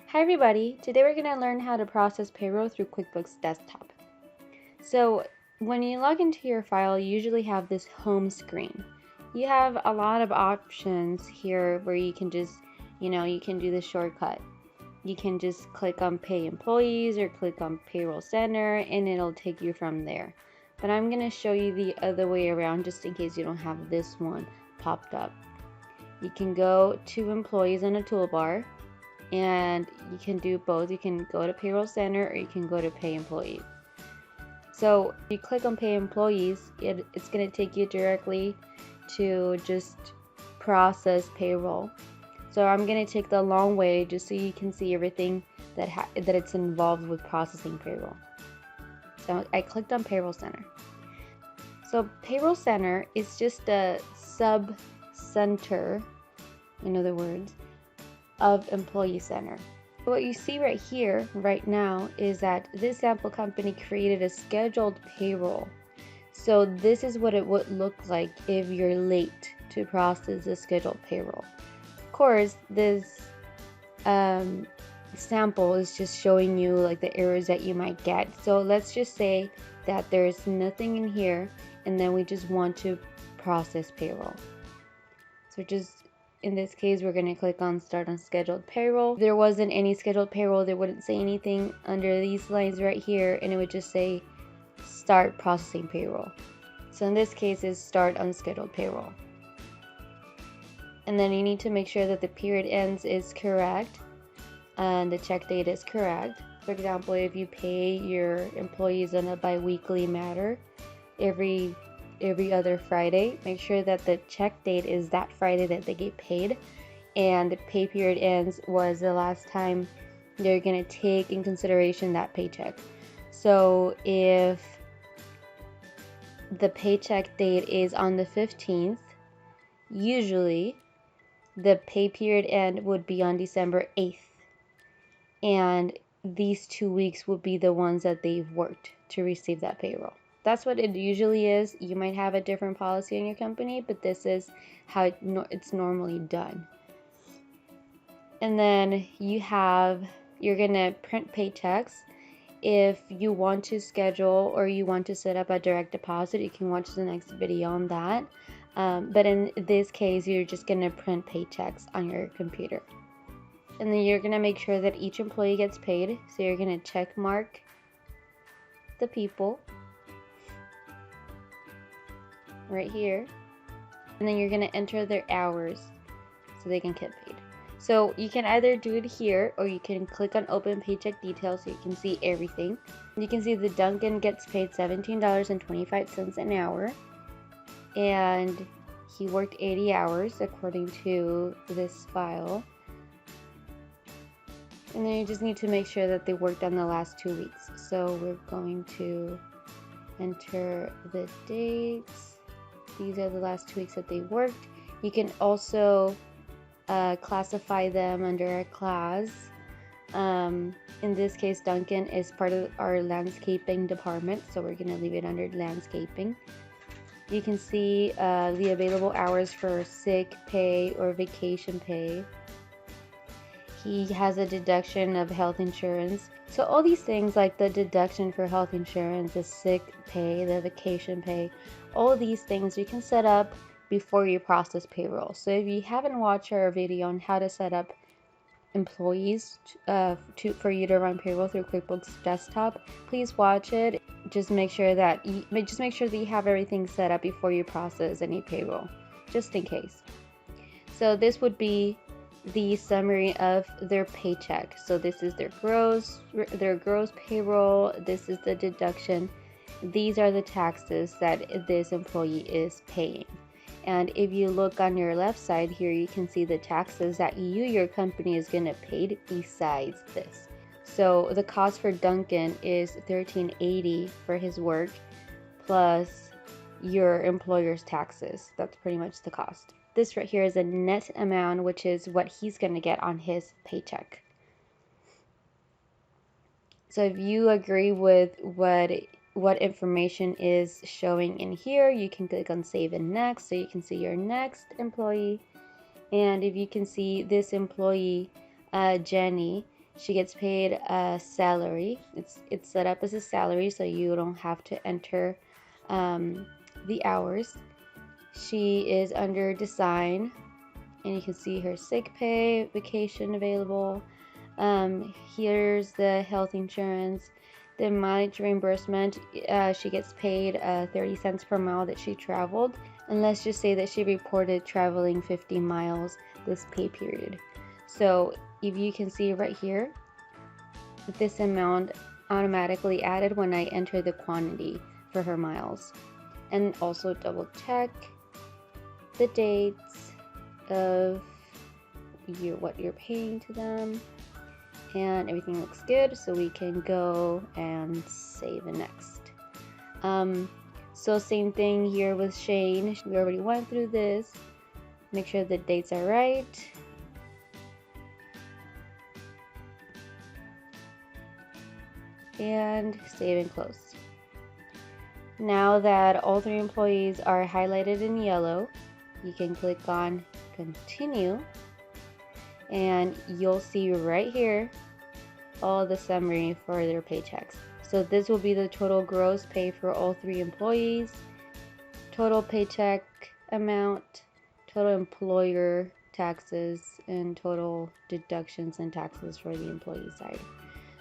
Hi everybody, today we're going to learn how to process payroll through QuickBooks Desktop. So when you log into your file, you usually have this home screen. You have a lot of options here where you can just, you can do the shortcut. You can just click on Pay Employees or click on Payroll Center and it'll take you from there. But I'm going to show you the other way around just in case you don't have this one popped up. You can go to Employees in a toolbar. And you can do both. You can go to Payroll Center or you can go to Pay Employees. So if you click on Pay Employees, it's going to take you directly to just process payroll. So I'm going to take the long way just so you can see everything that it's involved with processing payroll. So I clicked on Payroll Center. So Payroll Center is just a sub-center, in other words, of Employee Center. What you see right here, right now, is that this sample company created a scheduled payroll. So this is what it would look like if you're late to process the scheduled payroll. Of course, this sample is just showing you like the errors that you might get. So let's just say that there's nothing in here and then we just want to process payroll. So in this case, we're going to click on Start on Scheduled Payroll. If there wasn't any scheduled payroll, they wouldn't say anything under these lines right here, and it would just say Start Processing Payroll. So in this case, it's Start Unscheduled Payroll. And then you need to make sure that the period ends is correct and the check date is correct. For example, if you pay your employees on a bi-weekly matter every other Friday, make sure that the check date is that Friday that they get paid and the pay period ends was the last time they're going to take in consideration that paycheck. So if the paycheck date is on the 15th, usually the pay period end would be on December 8th, and these 2 weeks would be the ones that they've worked to receive that payroll. That's what it usually is. You might have a different policy in your company, but this is how it's normally done. And then you're gonna print paychecks. If you want to schedule or you want to set up a direct deposit, you can watch the next video on that. But in this case, you're just gonna print paychecks on your computer. And then you're gonna make sure that each employee gets paid. So you're gonna check mark the people right here, and then you're going to enter their hours so they can get paid. So you can either do it here or you can click on Open Paycheck Details so you can see everything. You can see that Duncan gets paid $17.25 an hour, and he worked 80 hours according to this file. And then you just need to make sure that they worked on the last 2 weeks. So we're going to enter the dates. These are the last 2 weeks that they worked. You can also classify them under a class. In this case, Duncan is part of our landscaping department, so we're going to leave it under landscaping. You can see the available hours for sick pay or vacation pay. He has a deduction of health insurance. So all these things like the deduction for health insurance, the sick pay, the vacation pay, all of these things you can set up before you process payroll. So if you haven't watched our video on how to set up employees for you to run payroll through QuickBooks Desktop, please watch it. Just make sure that you have everything set up before you process any payroll, just in case. So this would be the summary of their paycheck. So this is their gross payroll. This is the deduction. These are the taxes that this employee is paying. And if you look on your left side here, you can see the taxes that your company is going to pay besides this. So the cost for Duncan is $13.80 for his work plus your employer's taxes. That's pretty much the cost. This right here is a net amount, which is what he's going to get on his paycheck. So if you agree with what what information is showing in here. You can click on save and next so you can see your next employee. And if you can see this employee, Jenny, she gets paid a salary. It's set up as a salary, so you don't have to enter the hours. She is under design, and you can see her sick pay, vacation available. Here's the health insurance, the mileage reimbursement. She gets paid 30 cents per mile that she traveled. And let's just say that she reported traveling 50 miles this pay period. So if you can see right here, this amount automatically added when I enter the quantity for her miles. And also double check the dates of what you're paying to them, and everything looks good, so we can go and save and next. So same thing here with Shane. We already went through this. Make sure the dates are right. And save and close. Now that all 3 employees are highlighted in yellow, you can click on continue, and you'll see right here all the summary for their paychecks. So this will be the total gross pay for all 3 employees, total paycheck amount, total employer taxes, and total deductions and taxes for the employee side.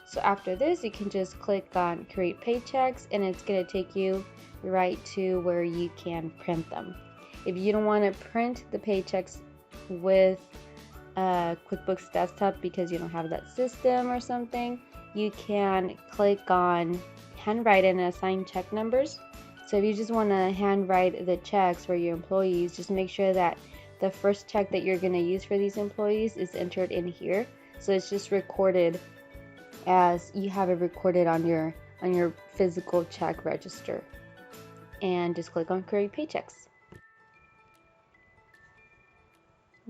So after this, you can just click on create paychecks, and it's going to take you right to where you can print them. If you don't want to print the paychecks with Quickbooks Desktop because you don't have that system or something, you can click on handwrite and assign check numbers. So if you just want to handwrite the checks for your employees, just make sure that the first check that you're going to use for these employees is entered in here. So it's just recorded as you have it recorded on your physical check register. And just click on create paychecks.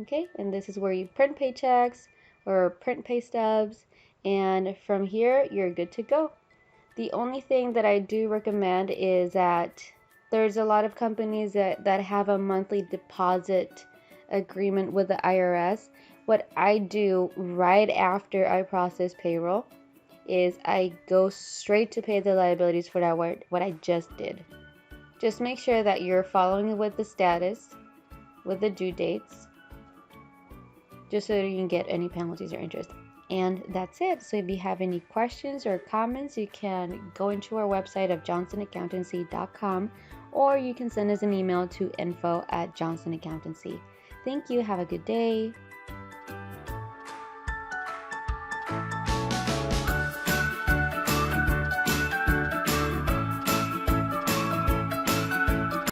Okay, and this is where you print paychecks or print pay stubs, and from here you're good to go. The only thing that I do recommend is that there's a lot of companies that have a monthly deposit agreement with the IRS. What I do right after I process payroll is I go straight to pay the liabilities for that what I just did. Just make sure that you're following with the status, with the due dates, just so you can get any penalties or interest. And that's it. So if you have any questions or comments, you can go into our website of johnsonaccountancy.com, or you can send us an email to info@johnsonaccountancy. Thank you. Have a good day.